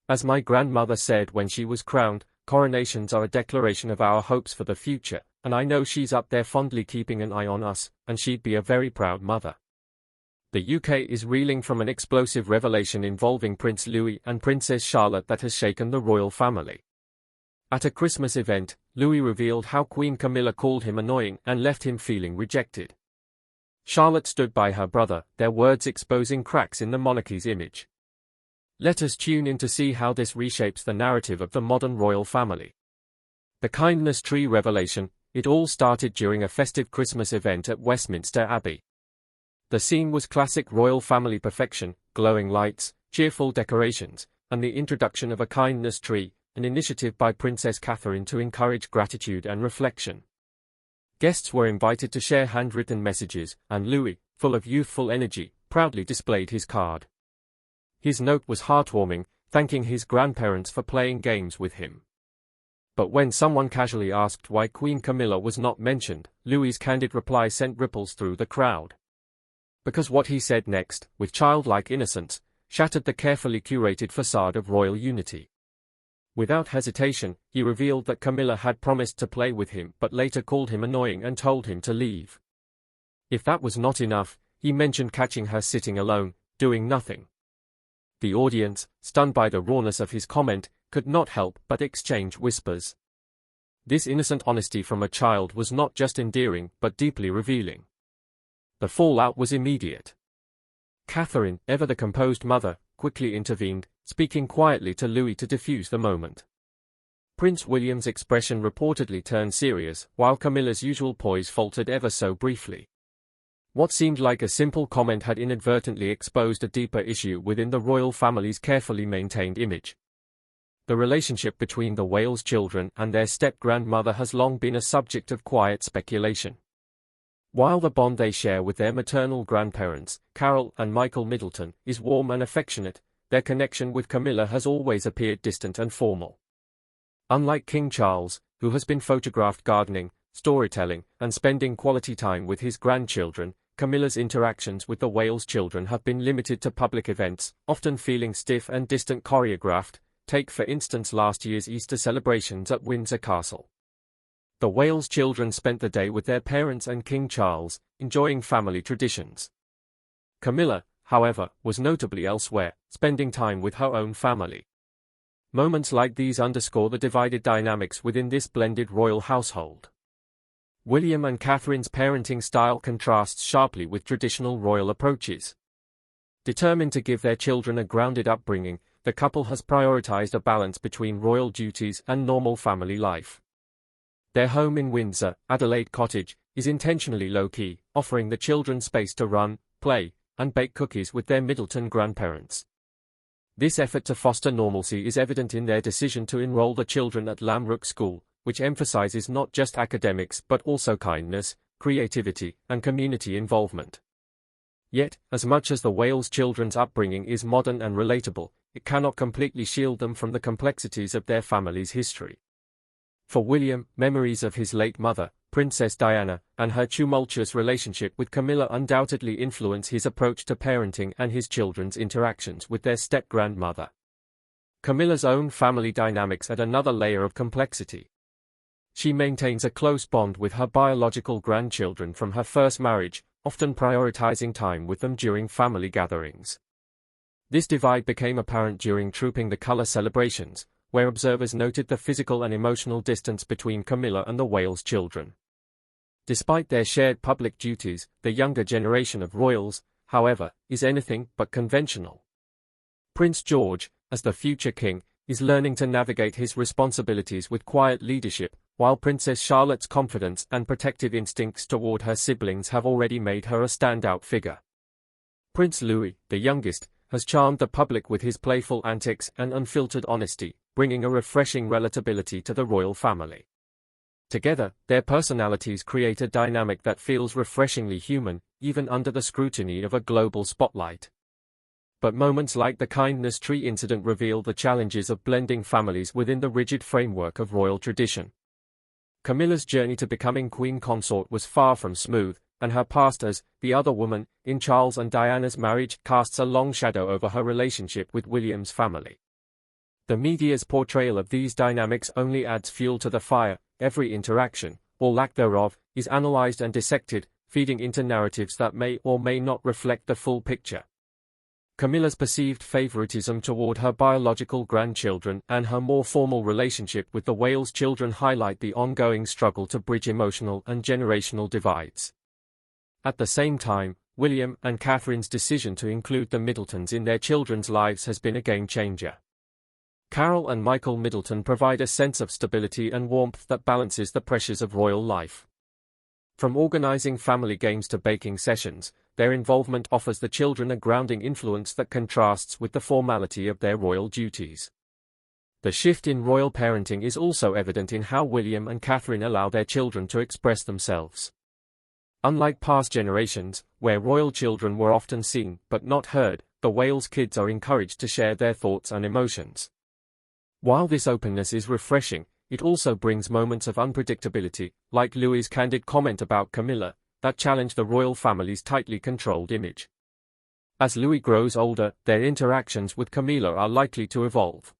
As my grandmother said when she was crowned, coronations are a declaration of our hopes for the future, and I know she's up there fondly keeping an eye on us, and she'd be a very proud mother. The UK is reeling from an explosive revelation involving Prince Louis and Princess Charlotte that has shaken the royal family. At a Christmas event, Louis revealed how Queen Camilla called him annoying and left him feeling rejected. Charlotte stood by her brother, their words exposing cracks in the monarchy's image. Let us tune in to see how this reshapes the narrative of the modern royal family. The kindness tree revelation. It all started during a festive Christmas event at Westminster Abbey. The scene was classic royal family perfection: glowing lights, cheerful decorations, and the introduction of a kindness tree, an initiative by Princess Catherine to encourage gratitude and reflection. Guests were invited to share handwritten messages, and Louis, full of youthful energy, proudly displayed his card. His note was heartwarming, thanking his grandparents for playing games with him. But when someone casually asked why Queen Camilla was not mentioned, Louis's candid reply sent ripples through the crowd. Because what he said next, with childlike innocence, shattered the carefully curated facade of royal unity. Without hesitation, he revealed that Camilla had promised to play with him but later called him annoying and told him to leave. If that was not enough, he mentioned catching her sitting alone, doing nothing. The audience, stunned by the rawness of his comment, could not help but exchange whispers. This innocent honesty from a child was not just endearing but deeply revealing. The fallout was immediate. Catherine, ever the composed mother, quickly intervened, speaking quietly to Louis to diffuse the moment. Prince William's expression reportedly turned serious, while Camilla's usual poise faltered ever so briefly. What seemed like a simple comment had inadvertently exposed a deeper issue within the royal family's carefully maintained image. The relationship between the Wales children and their step-grandmother has long been a subject of quiet speculation. While the bond they share with their maternal grandparents, Carol and Michael Middleton, is warm and affectionate, their connection with Camilla has always appeared distant and formal. Unlike King Charles, who has been photographed gardening, storytelling, and spending quality time with his grandchildren, Camilla's interactions with the Wales children have been limited to public events, often feeling stiff and distant choreographed. Take for instance last year's Easter celebrations at Windsor Castle. The Wales children spent the day with their parents and King Charles, enjoying family traditions. Camilla, however, was notably elsewhere, spending time with her own family. Moments like these underscore the divided dynamics within this blended royal household. William and Catherine's parenting style contrasts sharply with traditional royal approaches. Determined to give their children a grounded upbringing, the couple has prioritized a balance between royal duties and normal family life. Their home in Windsor, Adelaide Cottage, is intentionally low-key, offering the children space to run, play, and bake cookies with their Middleton grandparents. This effort to foster normalcy is evident in their decision to enroll the children at Lamrook School, which emphasizes not just academics but also kindness, creativity, and community involvement. Yet, as much as the Wales children's upbringing is modern and relatable, it cannot completely shield them from the complexities of their family's history. For William, memories of his late mother, Princess Diana, and her tumultuous relationship with Camilla undoubtedly influence his approach to parenting and his children's interactions with their step-grandmother. Camilla's own family dynamics add another layer of complexity. She maintains a close bond with her biological grandchildren from her first marriage, often prioritizing time with them during family gatherings. This divide became apparent during Trooping the Colour celebrations, where observers noted the physical and emotional distance between Camilla and the Wales children. Despite their shared public duties, the younger generation of royals, however, is anything but conventional. Prince George, as the future king, is learning to navigate his responsibilities with quiet leadership, while Princess Charlotte's confidence and protective instincts toward her siblings have already made her a standout figure. Prince Louis, the youngest, has charmed the public with his playful antics and unfiltered honesty, bringing a refreshing relatability to the royal family. Together, their personalities create a dynamic that feels refreshingly human, even under the scrutiny of a global spotlight. But moments like the kindness tree incident reveal the challenges of blending families within the rigid framework of royal tradition. Camilla's journey to becoming queen consort was far from smooth, and her past as the other woman in Charles and Diana's marriage casts a long shadow over her relationship with William's family. The media's portrayal of these dynamics only adds fuel to the fire. Every interaction, or lack thereof, is analyzed and dissected, feeding into narratives that may or may not reflect the full picture. Camilla's perceived favoritism toward her biological grandchildren and her more formal relationship with the Wales children highlight the ongoing struggle to bridge emotional and generational divides. At the same time, William and Catherine's decision to include the Middletons in their children's lives has been a game-changer. Carol and Michael Middleton provide a sense of stability and warmth that balances the pressures of royal life. From organizing family games to baking sessions, their involvement offers the children a grounding influence that contrasts with the formality of their royal duties. The shift in royal parenting is also evident in how William and Catherine allow their children to express themselves. Unlike past generations, where royal children were often seen but not heard, the Wales kids are encouraged to share their thoughts and emotions. While this openness is refreshing, it also brings moments of unpredictability, like Louis's candid comment about Camilla, that challenge the royal family's tightly controlled image. As Louis grows older, their interactions with Camilla are likely to evolve.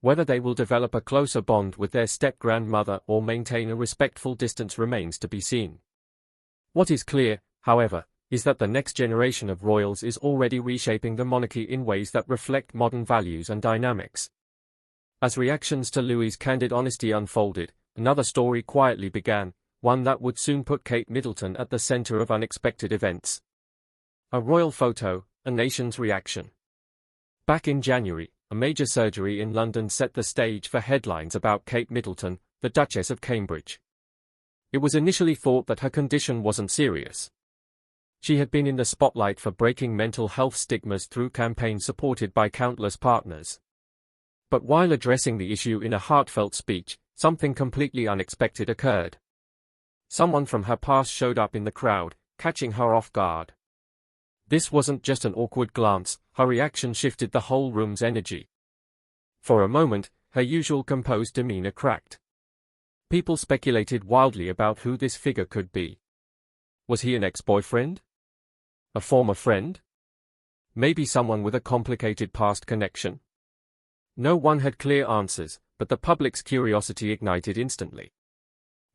Whether they will develop a closer bond with their step-grandmother or maintain a respectful distance remains to be seen. What is clear, however, is that the next generation of royals is already reshaping the monarchy in ways that reflect modern values and dynamics. As reactions to Louis's candid honesty unfolded, another story quietly began, one that would soon put Kate Middleton at the center of unexpected events. A royal photo, a nation's reaction. Back in January, a major surgery in London set the stage for headlines about Kate Middleton, the Duchess of Cambridge. It was initially thought that her condition wasn't serious. She had been in the spotlight for breaking mental health stigmas through campaigns supported by countless partners. But while addressing the issue in a heartfelt speech, something completely unexpected occurred. Someone from her past showed up in the crowd, catching her off guard. This wasn't just an awkward glance, her reaction shifted the whole room's energy. For a moment, her usual composed demeanor cracked. People speculated wildly about who this figure could be. Was he an ex-boyfriend? A former friend? Maybe someone with a complicated past connection? No one had clear answers, but the public's curiosity ignited instantly.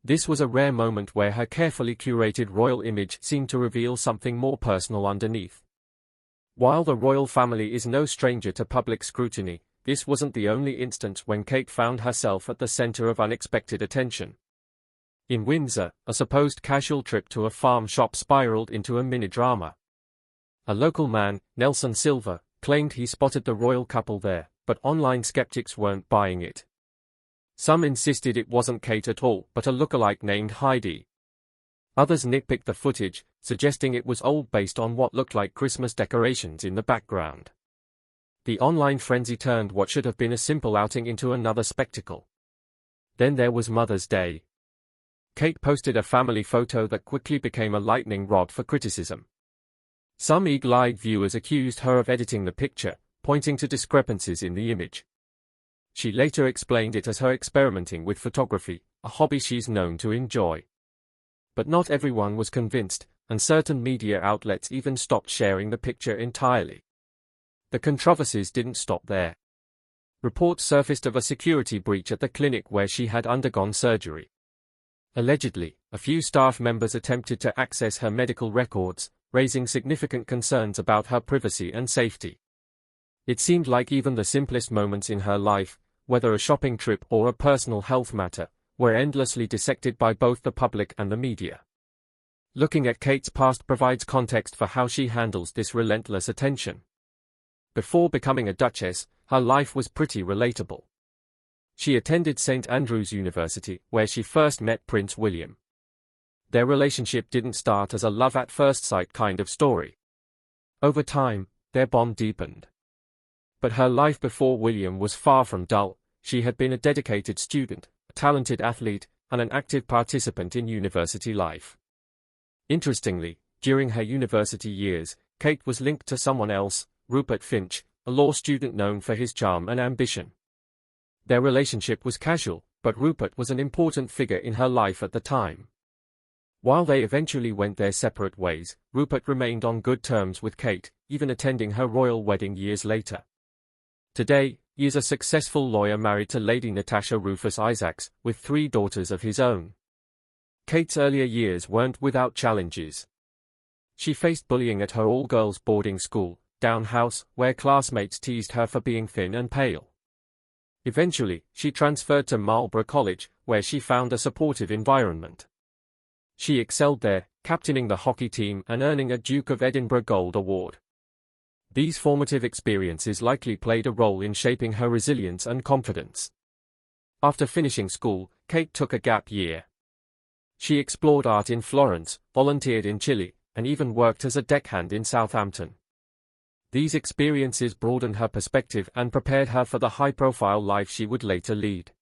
This was a rare moment where her carefully curated royal image seemed to reveal something more personal underneath. While the royal family is no stranger to public scrutiny, this wasn't the only instance when Kate found herself at the center of unexpected attention. In Windsor, a supposed casual trip to a farm shop spiraled into a mini-drama. A local man, Nelson Silver, claimed he spotted the royal couple there, but online skeptics weren't buying it. Some insisted it wasn't Kate at all, but a lookalike named Heidi. Others nitpicked the footage, suggesting it was old based on what looked like Christmas decorations in the background. The online frenzy turned what should have been a simple outing into another spectacle. Then there was Mother's Day. Kate posted a family photo that quickly became a lightning rod for criticism. Some eagle-eyed viewers accused her of editing the picture, pointing to discrepancies in the image. She later explained it as her experimenting with photography, a hobby she's known to enjoy. But not everyone was convinced, and certain media outlets even stopped sharing the picture entirely. The controversies didn't stop there. Reports surfaced of a security breach at the clinic where she had undergone surgery. Allegedly, a few staff members attempted to access her medical records, raising significant concerns about her privacy and safety. It seemed like even the simplest moments in her life, whether a shopping trip or a personal health matter, were endlessly dissected by both the public and the media. Looking at Kate's past provides context for how she handles this relentless attention. Before becoming a duchess, her life was pretty relatable. She attended St. Andrews University, where she first met Prince William. Their relationship didn't start as a love-at-first-sight kind of story. Over time, their bond deepened. But her life before William was far from dull. She had been a dedicated student, a talented athlete, and an active participant in university life. Interestingly, during her university years, Kate was linked to someone else, Rupert Finch, a law student known for his charm and ambition. Their relationship was casual, but Rupert was an important figure in her life at the time. While they eventually went their separate ways, Rupert remained on good terms with Kate, even attending her royal wedding years later. Today, he is a successful lawyer married to Lady Natasha Rufus Isaacs, with 3 daughters of his own. Kate's earlier years weren't without challenges. She faced bullying at her all-girls boarding school, Down House, where classmates teased her for being thin and pale. Eventually, she transferred to Marlborough College, where she found a supportive environment. She excelled there, captaining the hockey team and earning a Duke of Edinburgh Gold Award. These formative experiences likely played a role in shaping her resilience and confidence. After finishing school, Kate took a gap year. She explored art in Florence, volunteered in Chile, and even worked as a deckhand in Southampton. These experiences broadened her perspective and prepared her for the high-profile life she would later lead.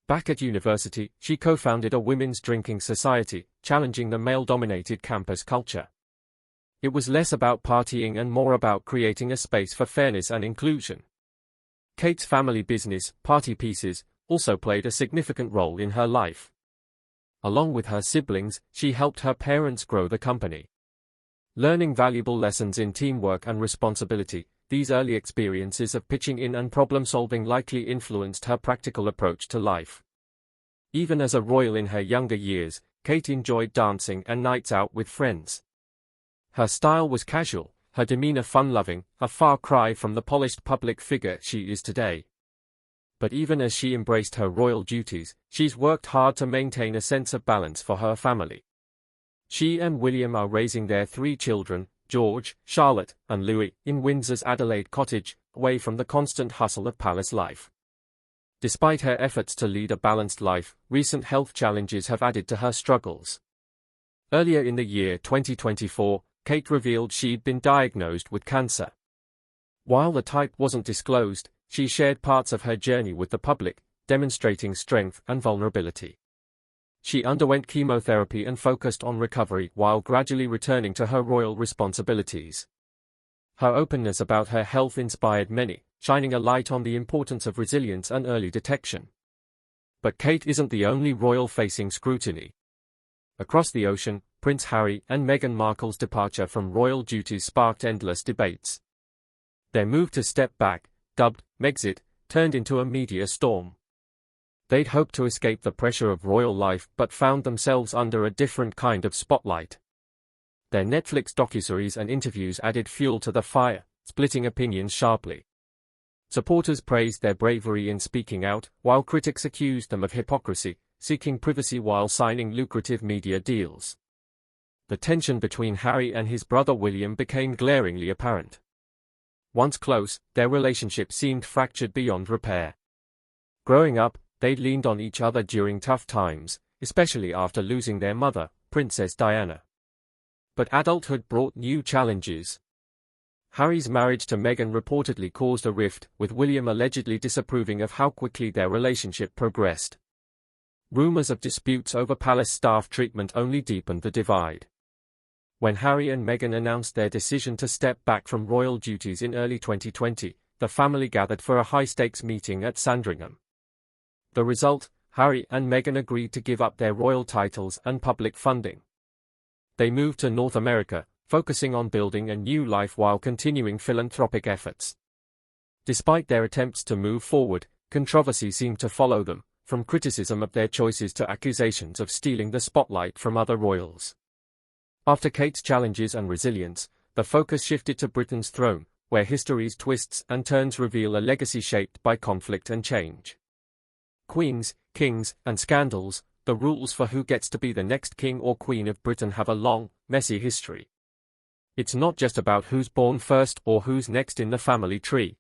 Back at university, she co-founded a women's drinking society, challenging the male-dominated campus culture. It was less about partying and more about creating a space for fairness and inclusion. Kate's family business, Party Pieces, also played a significant role in her life. Along with her siblings, she helped her parents grow the company. Learning valuable lessons in teamwork and responsibility, these early experiences of pitching in and problem-solving likely influenced her practical approach to life. Even as a royal in her younger years, Kate enjoyed dancing and nights out with friends. Her style was casual, her demeanor fun-loving, a far cry from the polished public figure she is today. But even as she embraced her royal duties, she's worked hard to maintain a sense of balance for her family. She and William are raising their 3 children, George, Charlotte, and Louis, in Windsor's Adelaide cottage, away from the constant hustle of palace life. Despite her efforts to lead a balanced life, recent health challenges have added to her struggles. Earlier in the year 2024, Kate revealed she'd been diagnosed with cancer. While the type wasn't disclosed, she shared parts of her journey with the public, demonstrating strength and vulnerability. She underwent chemotherapy and focused on recovery while gradually returning to her royal responsibilities. Her openness about her health inspired many, shining a light on the importance of resilience and early detection. But Kate isn't the only royal facing scrutiny. Across the ocean, Prince Harry and Meghan Markle's departure from royal duties sparked endless debates. Their move to step back, dubbed Megxit, turned into a media storm. They'd hoped to escape the pressure of royal life but found themselves under a different kind of spotlight. Their Netflix docuseries and interviews added fuel to the fire, splitting opinions sharply. Supporters praised their bravery in speaking out, while critics accused them of hypocrisy, seeking privacy while signing lucrative media deals. The tension between Harry and his brother William became glaringly apparent. Once close, their relationship seemed fractured beyond repair. Growing up, they'd leaned on each other during tough times, especially after losing their mother, Princess Diana. But adulthood brought new challenges. Harry's marriage to Meghan reportedly caused a rift, with William allegedly disapproving of how quickly their relationship progressed. Rumors of disputes over palace staff treatment only deepened the divide. When Harry and Meghan announced their decision to step back from royal duties in early 2020, the family gathered for a high-stakes meeting at Sandringham. The result, Harry and Meghan agreed to give up their royal titles and public funding. They moved to North America, focusing on building a new life while continuing philanthropic efforts. Despite their attempts to move forward, controversy seemed to follow them, from criticism of their choices to accusations of stealing the spotlight from other royals. After Kate's challenges and resilience, the focus shifted to Britain's throne, where history's twists and turns reveal a legacy shaped by conflict and change. Queens, kings, and scandals, the rules for who gets to be the next king or queen of Britain have a long, messy history. It's not just about who's born first or who's next in the family tree.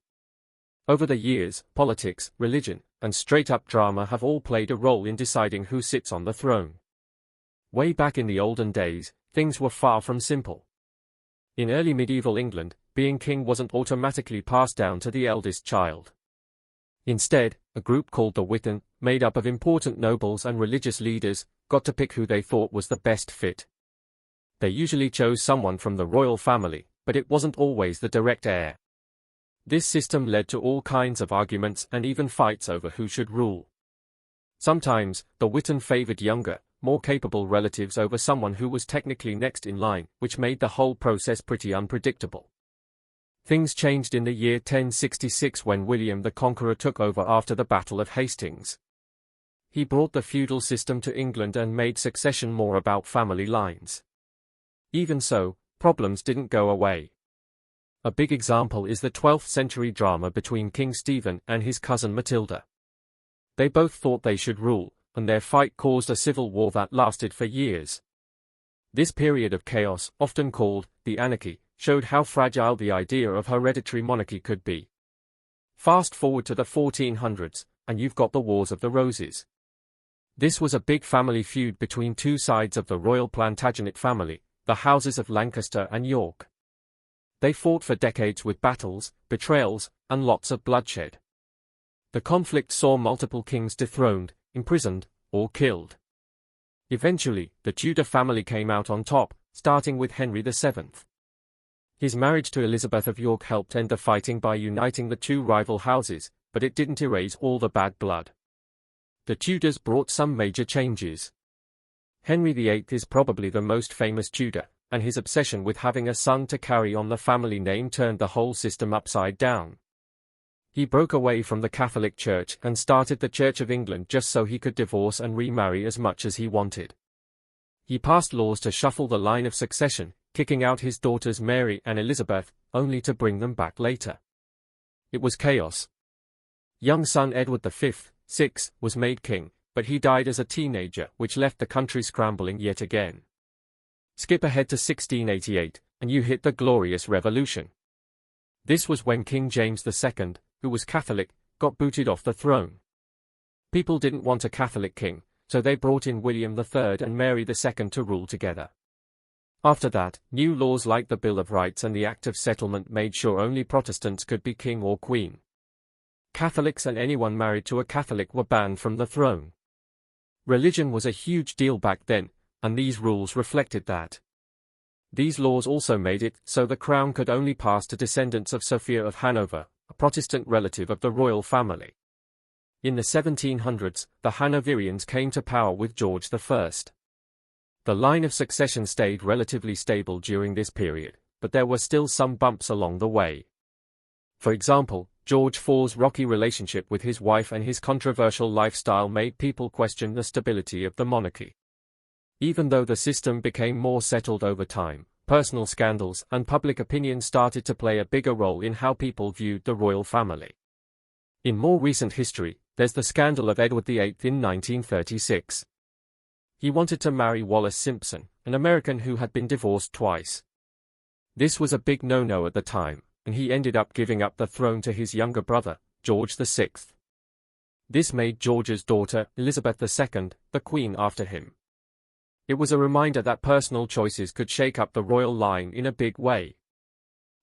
Over the years, politics, religion, and straight-up drama have all played a role in deciding who sits on the throne. Way back in the olden days, things were far from simple. In early medieval England, being king wasn't automatically passed down to the eldest child. Instead, a group called the Witan, made up of important nobles and religious leaders, got to pick who they thought was the best fit. They usually chose someone from the royal family, but it wasn't always the direct heir. This system led to all kinds of arguments and even fights over who should rule. Sometimes, the Witan favored younger, more capable relatives over someone who was technically next in line, which made the whole process pretty unpredictable. Things changed in the year 1066 when William the Conqueror took over after the Battle of Hastings. He brought the feudal system to England and made succession more about family lines. Even so, problems didn't go away. A big example is the 12th century drama between King Stephen and his cousin Matilda. They both thought they should rule, and their fight caused a civil war that lasted for years. This period of chaos, often called the Anarchy, showed how fragile the idea of hereditary monarchy could be. Fast forward to the 1400s, and you've got the Wars of the Roses. This was a big family feud between two sides of the royal Plantagenet family, the houses of Lancaster and York. They fought for decades with battles, betrayals, and lots of bloodshed. The conflict saw multiple kings dethroned, imprisoned, or killed. Eventually, the Tudor family came out on top, starting with Henry VII. His marriage to Elizabeth of York helped end the fighting by uniting the two rival houses, but it didn't erase all the bad blood. The Tudors brought some major changes. Henry VIII is probably the most famous Tudor, and his obsession with having a son to carry on the family name turned the whole system upside down. He broke away from the Catholic Church and started the Church of England just so he could divorce and remarry as much as he wanted. He passed laws to shuffle the line of succession, kicking out his daughters Mary and Elizabeth, only to bring them back later. It was chaos. Young son Edward V, VI, was made king, but he died as a teenager, which left the country scrambling yet again. Skip ahead to 1688, and you hit the Glorious Revolution. This was when King James II, who was Catholic, got booted off the throne. People didn't want a Catholic king, so they brought in William III and Mary II to rule together. After that, new laws like the Bill of Rights and the Act of Settlement made sure only Protestants could be king or queen. Catholics and anyone married to a Catholic were banned from the throne. Religion was a huge deal back then, and these rules reflected that. These laws also made it so the crown could only pass to descendants of Sophia of Hanover, a Protestant relative of the royal family. In the 1700s, the Hanoverians came to power with George I. The line of succession stayed relatively stable during this period, but there were still some bumps along the way. For example, George IV's rocky relationship with his wife and his controversial lifestyle made people question the stability of the monarchy. Even though the system became more settled over time, personal scandals and public opinion started to play a bigger role in how people viewed the royal family. In more recent history, there's the scandal of Edward VIII in 1936. He wanted to marry Wallis Simpson, an American who had been divorced twice. This was a big no-no at the time, and he ended up giving up the throne to his younger brother, George VI. This made George's daughter, Elizabeth II, the queen after him. It was a reminder that personal choices could shake up the royal line in a big way.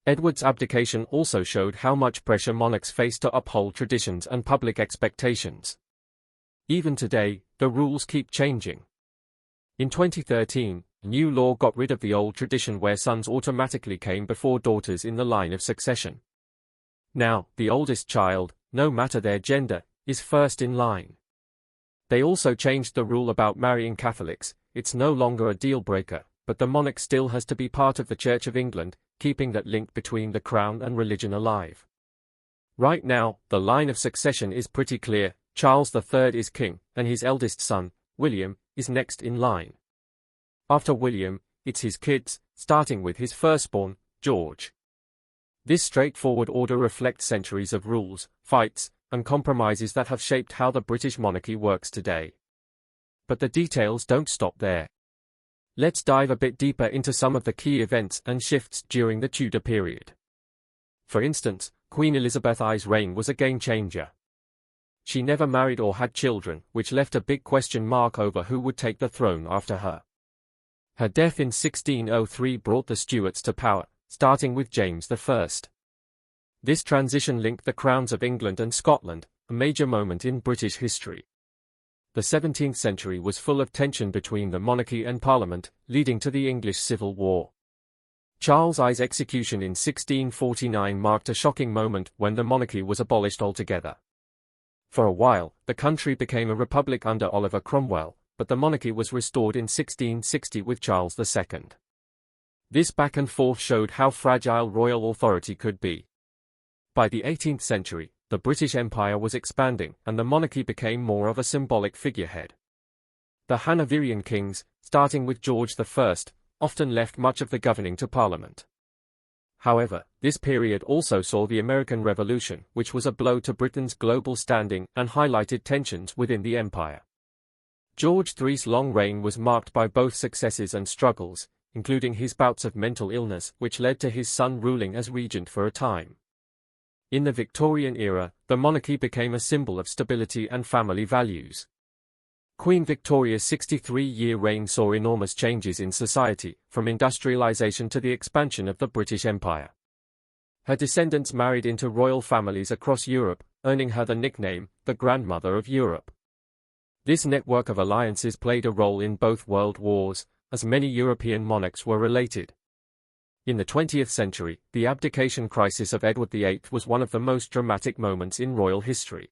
Edward's abdication also showed how much pressure monarchs face to uphold traditions and public expectations. Even today, the rules keep changing. In 2013, a new law got rid of the old tradition where sons automatically came before daughters in the line of succession. Now, the oldest child, no matter their gender, is first in line. They also changed the rule about marrying Catholics. It's no longer a deal breaker, but the monarch still has to be part of the Church of England, keeping that link between the crown and religion alive. Right now, the line of succession is pretty clear. Charles III is king, and his eldest son, William, is next in line. After William, it's his kids, starting with his firstborn, George. This straightforward order reflects centuries of rules, fights, and compromises that have shaped how the British monarchy works today. But the details don't stop there. Let's dive a bit deeper into some of the key events and shifts during the Tudor period. For instance, Queen Elizabeth I's reign was a game-changer. She never married or had children, which left a big question mark over who would take the throne after her. Her death in 1603 brought the Stuarts to power, starting with James I. This transition linked the crowns of England and Scotland, a major moment in British history. The 17th century was full of tension between the monarchy and Parliament, leading to the English Civil War. Charles I's execution in 1649 marked a shocking moment when the monarchy was abolished altogether. For a while, the country became a republic under Oliver Cromwell, but the monarchy was restored in 1660 with Charles II. This back and forth showed how fragile royal authority could be. By the 18th century, the British Empire was expanding, and the monarchy became more of a symbolic figurehead. The Hanoverian kings, starting with George I, often left much of the governing to Parliament. However, this period also saw the American Revolution, which was a blow to Britain's global standing and highlighted tensions within the empire. George III's long reign was marked by both successes and struggles, including his bouts of mental illness, which led to his son ruling as regent for a time. In the Victorian era, the monarchy became a symbol of stability and family values. Queen Victoria's 63-year reign saw enormous changes in society, from industrialization to the expansion of the British Empire. Her descendants married into royal families across Europe, earning her the nickname, the Grandmother of Europe. This network of alliances played a role in both world wars, as many European monarchs were related. In the 20th century, the abdication crisis of Edward VIII was one of the most dramatic moments in royal history.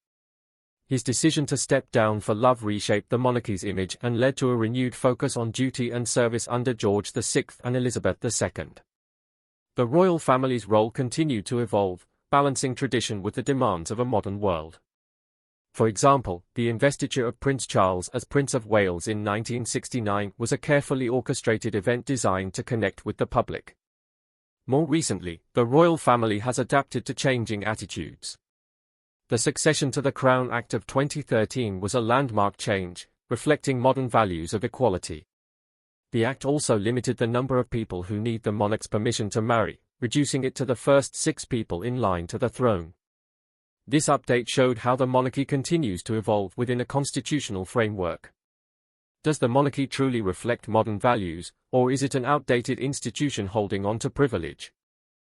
His decision to step down for love reshaped the monarchy's image and led to a renewed focus on duty and service under George VI and Elizabeth II. The royal family's role continued to evolve, balancing tradition with the demands of a modern world. For example, the investiture of Prince Charles as Prince of Wales in 1969 was a carefully orchestrated event designed to connect with the public. More recently, the royal family has adapted to changing attitudes. The Succession to the Crown Act of 2013 was a landmark change, reflecting modern values of equality. The act also limited the number of people who need the monarch's permission to marry, reducing it to the first 6 people in line to the throne. This update showed how the monarchy continues to evolve within a constitutional framework. Does the monarchy truly reflect modern values, or is it an outdated institution holding on to privilege?